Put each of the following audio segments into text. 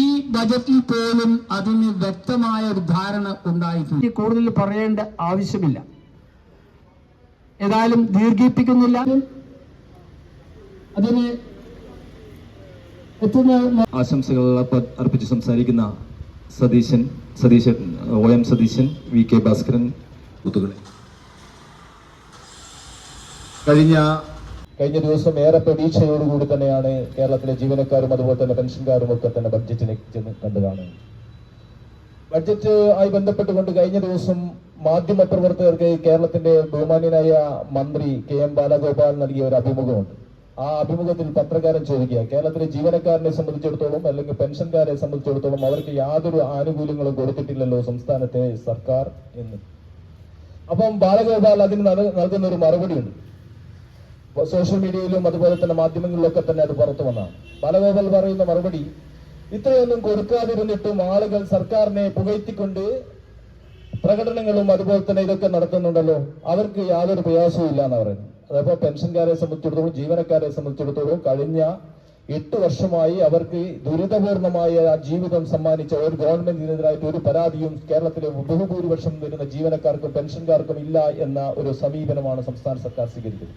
ഈ ബജറ്റിൽ പോലും അതിന് വ്യക്തമായ ഒരു ധാരണ ഉണ്ടായിട്ടുണ്ട്. കൂടുതൽ പറയേണ്ട ആവശ്യമില്ല. ഏതായാലും ദീർഘിപ്പിക്കുന്നില്ല. അതിന് ആശംസകൾ അർപ്പിച്ച് സംസാരിക്കുന്ന സതീശൻ OM സതീശൻ, VK ഭാസ്കരൻ. കഴിഞ്ഞ ദിവസം ഏറെ പ്രതീക്ഷയോടുകൂടി തന്നെയാണ് കേരളത്തിലെ ജീവനക്കാരും അതുപോലെ തന്നെ പെൻഷൻകാരും ഒക്കെ തന്നെ ബഡ്ജറ്റിനെ കണ്ടു കാണുന്നത്. ബഡ്ജറ്റ് ആയി ബന്ധപ്പെട്ടുകൊണ്ട് കഴിഞ്ഞ ദിവസം മാധ്യമപ്രവർത്തകർക്ക് കേരളത്തിന്റെ ബഹുമാന്യനായ മന്ത്രി KM ബാലഗോപാൽ നൽകിയ ഒരു അഭിമുഖമുണ്ട്. ആ അഭിമുഖത്തിൽ പത്രക്കാരൻ ചോദിക്കുക, കേരളത്തിലെ ജീവനക്കാരനെ സംബന്ധിച്ചിടത്തോളം അല്ലെങ്കിൽ പെൻഷൻകാരെ സംബന്ധിച്ചിടത്തോളം അവർക്ക് യാതൊരു ആനുകൂല്യങ്ങളും കൊടുത്തിട്ടില്ലല്ലോ സംസ്ഥാനത്തെ സർക്കാർ എന്ന്. അപ്പം ബാലഗോപാൽ അതിന് നൽകുന്ന ഒരു മറുപടിയുണ്ട്. സോഷ്യൽ മീഡിയയിലും അതുപോലെ തന്നെ മാധ്യമങ്ങളിലൊക്കെ തന്നെ അത് പുറത്തു വന്നതാണ്. ബാലഗോപാൽ പറയുന്ന മറുപടി, ഇത്രയൊന്നും കൊടുക്കാതിരുന്നിട്ടും ആളുകൾ സർക്കാരിനെ പുകഴ്ത്തിക്കൊണ്ട് പ്രകടനങ്ങളും അതുപോലെ തന്നെ ഇതൊക്കെ നടത്തുന്നുണ്ടല്ലോ, അവർക്ക് യാതൊരു പ്രയാസവും ഇല്ല എന്ന് പറയുന്നത്. അതേപോലെ പെൻഷൻകാരെ സംബന്ധിച്ചിടത്തോളം ജീവനക്കാരെ സംബന്ധിച്ചിടത്തോളം കഴിഞ്ഞ 8 വർഷമായി അവർക്ക് ദുരിതപൂർണമായ ജീവിതം സമ്മാനിച്ച ഒരു ഗവൺമെന്റിനെതിരായിട്ട് ഒരു പരാതിയും കേരളത്തിലെ ബഹുഭൂരിപക്ഷം വരുന്ന ജീവനക്കാർക്കും പെൻഷൻകാർക്കും ഇല്ല എന്ന ഒരു സമീപനമാണ് സംസ്ഥാന സർക്കാർ സ്വീകരിക്കുന്നത്.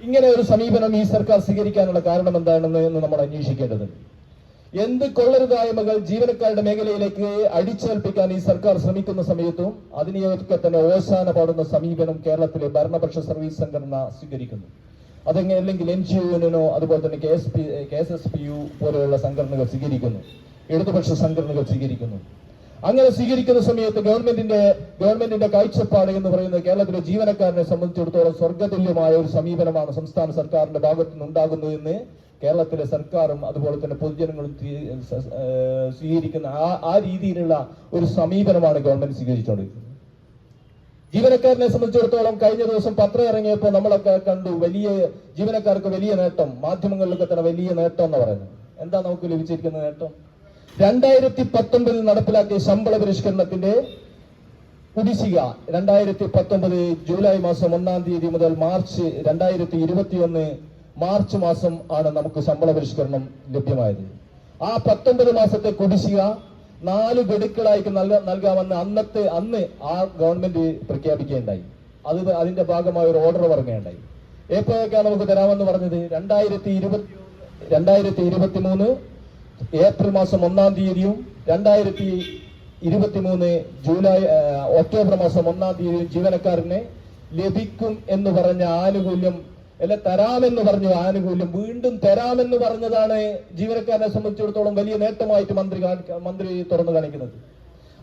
ഇങ്ങനെ ഒരു സമീപനം ഈ സർക്കാർ സ്വീകരിക്കാനുള്ള കാരണം എന്താണെന്ന് നമ്മൾ അന്വേഷിക്കേണ്ടതുണ്ട്. എന്ത് കൊള്ളരുതായ്മകൾ ജീവനക്കാരുടെ മേഖലയിലേക്ക് അടിച്ചേൽപ്പിക്കാൻ ഈ സർക്കാർ ശ്രമിക്കുന്ന സമയത്തും അതിനെയൊക്കെ തന്നെ ഓശാന പാടുന്ന സമീപനം കേരളത്തിലെ ഭരണപക്ഷ സർവീസ് സംഘടന സ്വീകരിക്കുന്നു. അതെങ്ങനെ അല്ലെങ്കിൽ NGO അതുപോലെ തന്നെ KSSPU പോലെയുള്ള സംഘടനകൾ സ്വീകരിക്കുന്നു, ഇടതുപക്ഷ സംഘടനകൾ സ്വീകരിക്കുന്നു. അങ്ങനെ സ്വീകരിക്കുന്ന സമയത്ത് ഗവൺമെന്റിന്റെ കാഴ്ചപ്പാട് എന്ന് പറയുന്നത് കേരളത്തിലെ ജീവനക്കാരനെ സംബന്ധിച്ചിടത്തോളം സ്വർഗതുല്യമായ ഒരു സമീപനമാണ് സംസ്ഥാന സർക്കാരിന്റെ ഭാഗത്തു നിന്നുണ്ടാകുന്നു എന്ന് കേരളത്തിലെ സർക്കാരും അതുപോലെ തന്നെ പൊതുജനങ്ങളും സ്വീകരിക്കുന്ന ആ രീതിയിലുള്ള ഒരു സമീപനമാണ് ഗവൺമെന്റ് സ്വീകരിച്ചുകൊണ്ടിരിക്കുന്നത്. ജീവനക്കാരനെ സംബന്ധിച്ചിടത്തോളം കഴിഞ്ഞ ദിവസം പത്രം ഇറങ്ങിയപ്പോൾ നമ്മളൊക്കെ കണ്ടു വലിയ ജീവനക്കാർക്ക് വലിയ നേട്ടം, മാധ്യമങ്ങളിലൊക്കെ തന്നെ വലിയ നേട്ടം എന്ന് പറയുന്നത്. എന്താ നമുക്ക് ലഭിച്ചിരിക്കുന്ന നേട്ടം? 2019 നടപ്പിലാക്കിയ ശമ്പള പരിഷ്കരണത്തിന്റെ കുടിശ്ശിക 2019 ജൂലൈ മാസം 1-ാം തീയതി മുതൽ മാർച്ച് 2021 മാർച്ച് മാസം ആണ് നമുക്ക് ശമ്പള പരിഷ്കരണം ലഭ്യമായത്. ആ 19 മാസത്തെ കുടിശ്ശിക 4 ഗഡുക്കളായിട്ട് നൽകാമെന്ന് അന്ന് ആ ഗവൺമെന്റ് പ്രഖ്യാപിക്കുകയുണ്ടായി. അതിന്റെ ഭാഗമായ ഒരു ഓർഡർ പറയുകയുണ്ടായി. എപ്പോഴൊക്കെയാണ് നമുക്ക് തരാമെന്ന് പറഞ്ഞത്? 2023 ഏപ്രിൽ മാസം 1-ാം തീയതിയും 2023 ഒക്ടോബർ മാസം 1-ാം തീയതിയും ജീവനക്കാരനെ ലഭിക്കും എന്ന് പറഞ്ഞ ആനുകൂല്യം തരാമെന്ന് പറഞ്ഞു ആനുകൂല്യം വീണ്ടും തരാമെന്ന് പറഞ്ഞതാണ് ജീവനക്കാരനെ സംബന്ധിച്ചിടത്തോളം വലിയ നേട്ടമായിട്ട് മന്ത്രി തുറന്നു കാണിക്കുന്നത്.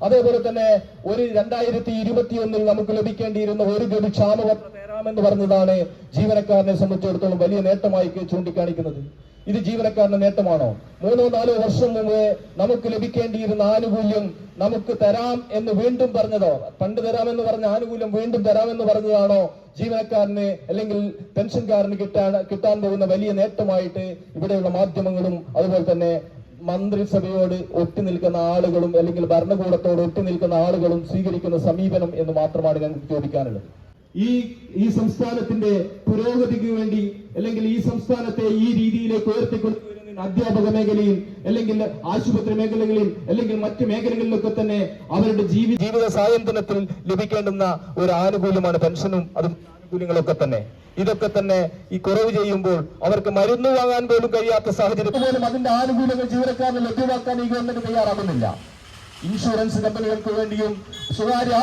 അതേപോലെ തന്നെ 2021 നമുക്ക് ലഭിക്കേണ്ടിയിരുന്ന 1 ഗഡു ക്ഷാമപത്രം തരാമെന്ന് പറഞ്ഞതാണ് ജീവനക്കാരനെ സംബന്ധിച്ചിടത്തോളം വലിയ നേട്ടമായി ചൂണ്ടിക്കാണിക്കുന്നത്. ഇത് ജീവനക്കാരന്റെ നേട്ടമാണോ? 3-4 വർഷം മുമ്പ് നമുക്ക് ലഭിക്കേണ്ടിയിരുന്ന ആനുകൂല്യം നമുക്ക് തരാം എന്ന് വീണ്ടും പറഞ്ഞതോ, പണ്ട് തരാമെന്ന് പറഞ്ഞ ആനുകൂല്യം വീണ്ടും തരാമെന്ന് പറഞ്ഞതാണോ ജീവനക്കാരന് അല്ലെങ്കിൽ പെൻഷൻകാരന് കിട്ടാൻ പോകുന്ന വലിയ നേട്ടമായിട്ട് ഇവിടെയുള്ള മാധ്യമങ്ങളും അതുപോലെ തന്നെ മന്ത്രിസഭയോട് ഒട്ടി നിൽക്കുന്ന ആളുകളും അല്ലെങ്കിൽ ഭരണകൂടത്തോട് ഒട്ടി നിൽക്കുന്ന ആളുകളും സ്വീകരിക്കുന്ന സമീപനം എന്ന് മാത്രമാണ് ഞങ്ങൾക്ക് ചോദിക്കാനുള്ളത്. ഈ സംസ്ഥാനത്തിന്റെ പുരോഗതിക്ക് വേണ്ടി അല്ലെങ്കിൽ ഈ സംസ്ഥാനത്തെ ഈ രീതിയിലേക്ക് ഉയർത്തിക്കൊണ്ടുവരുന്ന അധ്യാപക മേഖലയിൽ അല്ലെങ്കിൽ ആശുപത്രി മേഖലകളിൽ അല്ലെങ്കിൽ മറ്റു മേഖലകളിലൊക്കെ തന്നെ അവരുടെ ജീവിത സായന്തനത്തിൽ ലഭിക്കേണ്ടുന്ന ഒരു ആനുകൂല്യമാണ് പെൻഷനും അതും ആനുകൂല്യങ്ങളൊക്കെ തന്നെ. ഇതൊക്കെ തന്നെ ഈ കുറവ് ചെയ്യുമ്പോൾ അവർക്ക് മരുന്ന് വാങ്ങാൻ പോലും കഴിയാത്ത സാഹചര്യം പോലും അതിന്റെ ആനുകൂല്യങ്ങൾ ജീവനക്കാരന് ലഭ്യമാക്കാൻ ഈ ഗവൺമെന്റ് തയ്യാറാകുന്നില്ല. ഇൻഷുറൻസ് കമ്പനികൾക്ക് വേണ്ടിയും സ്വകാര്യ